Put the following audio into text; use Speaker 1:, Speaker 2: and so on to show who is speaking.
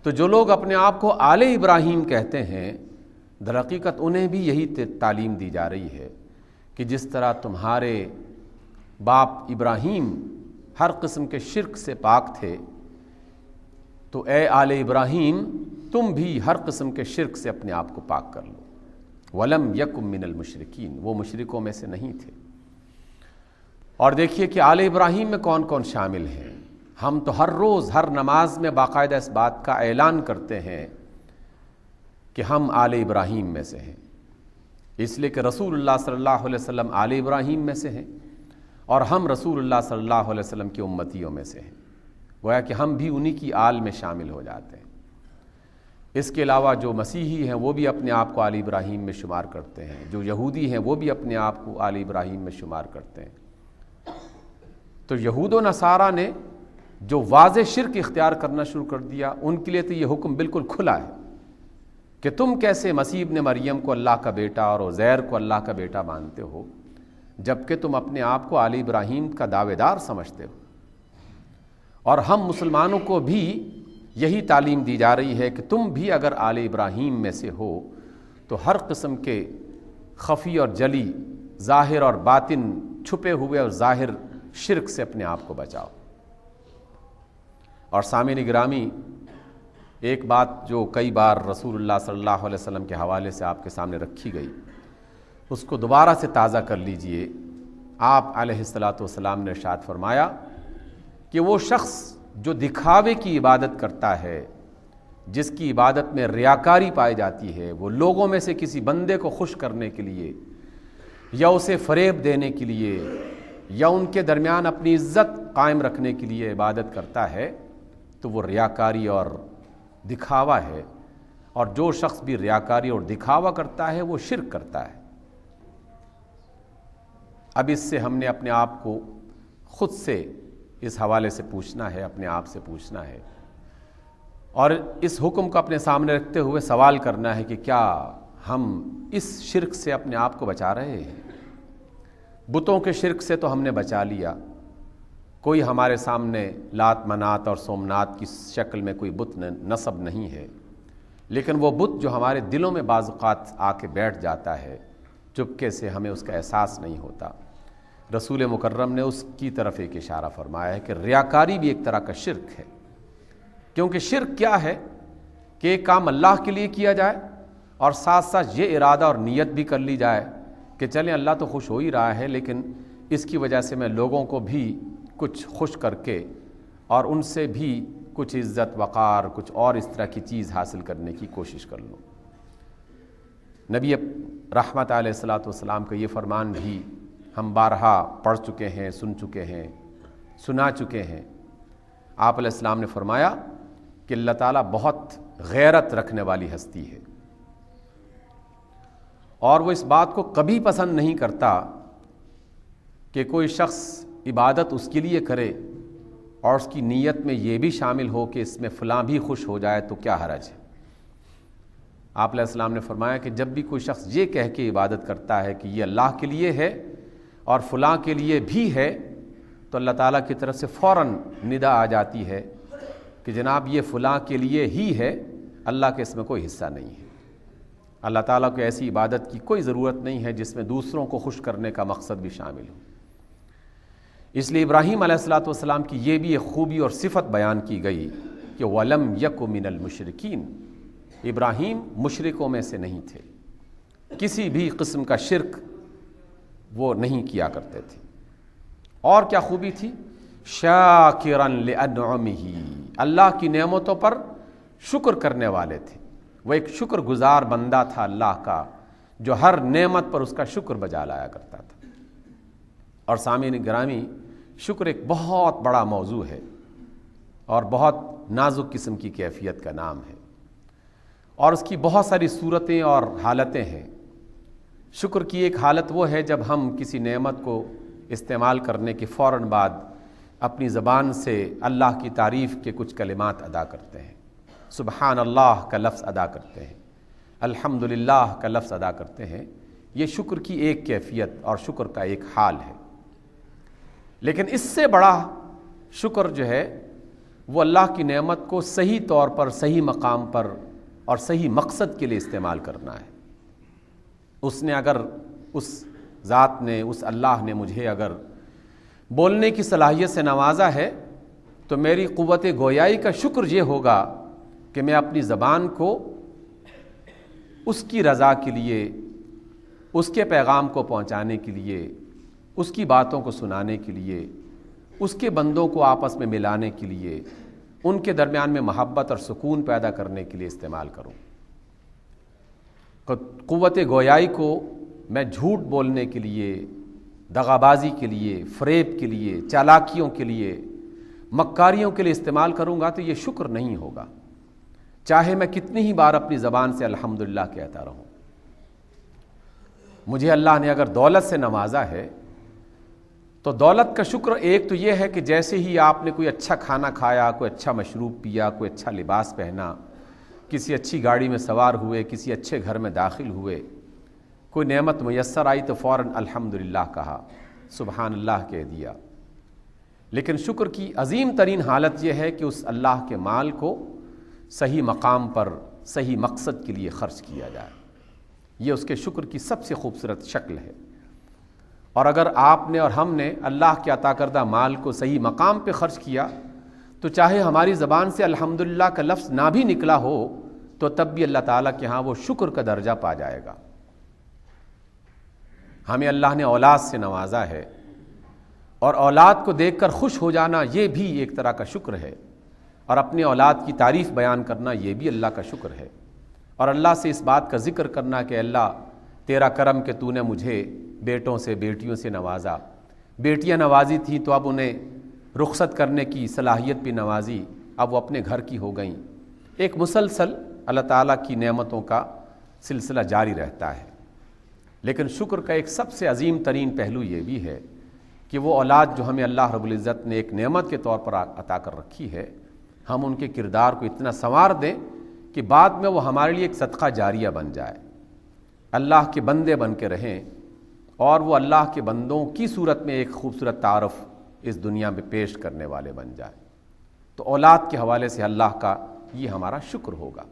Speaker 1: تو جو لوگ اپنے آپ کو آل ابراہیم کہتے ہیں، در حقیقت انہیں بھی یہی تعلیم دی جا رہی ہے کہ جس طرح تمہارے باپ ابراہیم ہر قسم کے شرک سے پاک تھے، تو اے آل ابراہیم تم بھی ہر قسم کے شرک سے اپنے آپ کو پاک کر لو۔ وَلَمْ يَكُمْ مِنَ الْمُشْرِكِينَ، وہ مشرکوں میں سے نہیں تھے۔ اور دیکھیے کہ آل ابراہیم میں کون کون شامل ہیں۔ ہم تو ہر روز ہر نماز میں باقاعدہ اس بات کا اعلان کرتے ہیں کہ ہم آل ابراہیم میں سے ہیں، اس لیے کہ رسول اللہ صلی اللہ علیہ وسلم آل ابراہیم میں سے ہیں اور ہم رسول اللہ صلی اللہ علیہ وسلم کی امتیوں میں سے ہیں، گویا کہ ہم بھی انہی کی آل میں شامل ہو جاتے ہیں۔ اس کے علاوہ جو مسیحی ہیں وہ بھی اپنے آپ کو آل ابراہیم میں شمار کرتے ہیں، جو یہودی ہیں وہ بھی اپنے آپ کو آل ابراہیم میں شمار کرتے ہیں۔ تو یہود و نصارہ نے جو واضح شرک اختیار کرنا شروع کر دیا، ان کے لیے تو یہ حکم بالکل کھلا ہے کہ تم کیسے مسیح ابن مریم کو اللہ کا بیٹا اور عزیر کو اللہ کا بیٹا مانتے ہو، جبکہ تم اپنے آپ کو آل ابراہیم کا دعوے دار سمجھتے ہو۔ اور ہم مسلمانوں کو بھی یہی تعلیم دی جا رہی ہے کہ تم بھی اگر آل ابراہیم میں سے ہو تو ہر قسم کے خفی اور جلی، ظاہر اور باطن، چھپے ہوئے اور ظاہر شرک سے اپنے آپ کو بچاؤ۔ اور سامعین گرامی، ایک بات جو کئی بار رسول اللہ صلی اللہ علیہ وسلم کے حوالے سے آپ کے سامنے رکھی گئی، اس کو دوبارہ سے تازہ کر لیجئے۔ آپ علیہ الصلاۃ والسلام نے ارشاد فرمایا کہ وہ شخص جو دکھاوے کی عبادت کرتا ہے، جس کی عبادت میں ریاکاری پائی جاتی ہے، وہ لوگوں میں سے کسی بندے کو خوش کرنے کے لیے یا اسے فریب دینے کے لیے یا ان کے درمیان اپنی عزت قائم رکھنے کے لیے عبادت کرتا ہے، تو وہ ریاکاری اور دکھاوا ہے، اور جو شخص بھی ریاکاری اور دکھاوا کرتا ہے وہ شرک کرتا ہے۔ اب اس سے ہم نے اپنے آپ کو خود سے اس حوالے سے پوچھنا ہے، اپنے آپ سے پوچھنا ہے، اور اس حکم کو اپنے سامنے رکھتے ہوئے سوال کرنا ہے کہ کیا ہم اس شرک سے اپنے آپ کو بچا رہے ہیں؟ بتوں کے شرک سے تو ہم نے بچا لیا، کوئی ہمارے سامنے لات منات اور سومنات کی شکل میں کوئی بت نصب نہیں ہے، لیکن وہ بت جو ہمارے دلوں میں بعض اوقات آ کے بیٹھ جاتا ہے، چپکے سے ہمیں اس کا احساس نہیں ہوتا، رسول مکرم نے اس کی طرف ایک اشارہ فرمایا ہے کہ ریاکاری بھی ایک طرح کا شرک ہے۔ کیونکہ شرک کیا ہے کہ ایک کام اللہ کے لیے کیا جائے اور ساتھ ساتھ یہ ارادہ اور نیت بھی کر لی جائے کہ چلیں اللہ تو خوش ہو ہی رہا ہے، لیکن اس کی وجہ سے میں لوگوں کو بھی کچھ خوش کر کے اور ان سے بھی کچھ عزت وقار، کچھ اور اس طرح کی چیز حاصل کرنے کی کوشش کر لوں۔ نبی رحمت علیہ الصلاۃ والسلام کا یہ فرمان بھی ہم بارہا پڑھ چکے ہیں، سن چکے ہیں، سنا چکے ہیں۔ آپ علیہ السلام نے فرمایا کہ اللہ تعالیٰ بہت غیرت رکھنے والی ہستی ہے، اور وہ اس بات کو کبھی پسند نہیں کرتا کہ کوئی شخص عبادت اس کے لیے کرے اور اس کی نیت میں یہ بھی شامل ہو کہ اس میں فلاں بھی خوش ہو جائے تو کیا حرج ہے۔ آپ علیہ السلام نے فرمایا کہ جب بھی کوئی شخص یہ کہہ کے عبادت کرتا ہے کہ یہ اللہ کے لیے ہے اور فلاں کے لیے بھی ہے، تو اللہ تعالیٰ کی طرف سے فوراً ندا آ جاتی ہے کہ جناب یہ فلاں کے لیے ہی ہے، اللہ کے اس میں کوئی حصہ نہیں ہے۔ اللہ تعالیٰ کو ایسی عبادت کی کوئی ضرورت نہیں ہے جس میں دوسروں کو خوش کرنے کا مقصد بھی شامل ہو۔ اس لیے ابراہیم علیہ الصلاۃ والسلام کی یہ بھی ایک خوبی اور صفت بیان کی گئی کہ وَلَمْ يَكُ مِنَ الْمُشْرِكِينَ، ابراہیم مشرکوں میں سے نہیں تھے، کسی بھی قسم کا شرک وہ نہیں کیا کرتے تھے۔ اور کیا خوبی تھی؟ شاکراً لِأَنْعُمِهِ، اللہ کی نعمتوں پر شکر کرنے والے تھے، وہ ایک شکر گزار بندہ تھا اللہ کا، جو ہر نعمت پر اس کا شکر بجا لایا کرتا تھا۔ اور سامعین گرامی، شکر ایک بہت بڑا موضوع ہے اور بہت نازک قسم کی کیفیت کا نام ہے، اور اس کی بہت ساری صورتیں اور حالتیں ہیں۔ شکر کی ایک حالت وہ ہے جب ہم کسی نعمت کو استعمال کرنے کے فوراً بعد اپنی زبان سے اللہ کی تعریف کے کچھ کلمات ادا کرتے ہیں، سبحان اللہ کا لفظ ادا کرتے ہیں، الحمدللہ کا لفظ ادا کرتے ہیں۔ یہ شکر کی ایک کیفیت اور شکر کا ایک حال ہے۔ لیکن اس سے بڑا شکر جو ہے وہ اللہ کی نعمت کو صحیح طور پر، صحیح مقام پر اور صحیح مقصد کے لیے استعمال کرنا ہے۔ اس نے اگر، اس ذات نے، اس اللہ نے مجھے اگر بولنے کی صلاحیت سے نوازا ہے تو میری قوت گویائی کا شکر یہ ہوگا کہ میں اپنی زبان کو اس کی رضا کے لیے، اس کے پیغام کو پہنچانے کے لیے، اس کی باتوں کو سنانے کے لیے، اس کے بندوں کو آپس میں ملانے کے لیے، ان کے درمیان میں محبت اور سکون پیدا کرنے کے لیے استعمال کروں۔ قوت گویائی کو میں جھوٹ بولنے کے لیے، دغابازی کے لیے، فریب کے لیے، چالاکیوں کے لیے، مکاریوں کے لیے استعمال کروں گا تو یہ شکر نہیں ہوگا، چاہے میں کتنی ہی بار اپنی زبان سے الحمدللہ کہتا رہوں۔ مجھے اللہ نے اگر دولت سے نوازا ہے تو دولت کا شکر ایک تو یہ ہے کہ جیسے ہی آپ نے کوئی اچھا کھانا کھایا، کوئی اچھا مشروب پیا، کوئی اچھا لباس پہنا، کسی اچھی گاڑی میں سوار ہوئے، کسی اچھے گھر میں داخل ہوئے، کوئی نعمت میسر آئی تو فوراً الحمدللہ کہا، سبحان اللہ کہہ دیا۔ لیکن شکر کی عظیم ترین حالت یہ ہے کہ اس اللہ کے مال کو صحیح مقام پر، صحیح مقصد کے لیے خرچ کیا جائے۔ یہ اس کے شکر کی سب سے خوبصورت شکل ہے۔ اور اگر آپ نے اور ہم نے اللہ کے عطا کردہ مال کو صحیح مقام پہ خرچ کیا تو چاہے ہماری زبان سے الحمدللہ کا لفظ نہ بھی نکلا ہو تو تب بھی اللہ تعالیٰ کے ہاں وہ شکر کا درجہ پا جائے گا۔ ہمیں اللہ نے اولاد سے نوازا ہے اور اولاد کو دیکھ کر خوش ہو جانا یہ بھی ایک طرح کا شکر ہے، اور اپنے اولاد کی تعریف بیان کرنا یہ بھی اللہ کا شکر ہے، اور اللہ سے اس بات کا ذکر کرنا کہ اللہ تیرا کرم کہ تو نے مجھے بیٹوں سے، بیٹیوں سے نوازا، بیٹیاں نوازی تھیں تو اب انہیں رخصت کرنے کی صلاحیت بھی نوازی، اب وہ اپنے گھر کی ہو گئیں۔ ایک مسلسل اللہ تعالیٰ کی نعمتوں کا سلسلہ جاری رہتا ہے۔ لیکن شکر کا ایک سب سے عظیم ترین پہلو یہ بھی ہے کہ وہ اولاد جو ہمیں اللہ رب العزت نے ایک نعمت کے طور پر عطا کر رکھی ہے، ہم ان کے کردار کو اتنا سنوار دیں کہ بعد میں وہ ہمارے لیے ایک صدقہ جاریہ بن جائے، اللہ کے بندے بن کے رہیں، اور وہ اللہ کے بندوں کی صورت میں ایک خوبصورت تعارف اس دنیا میں پیش کرنے والے بن جائے۔ تو اولاد کے حوالے سے اللہ کا یہ ہمارا شکر ہوگا۔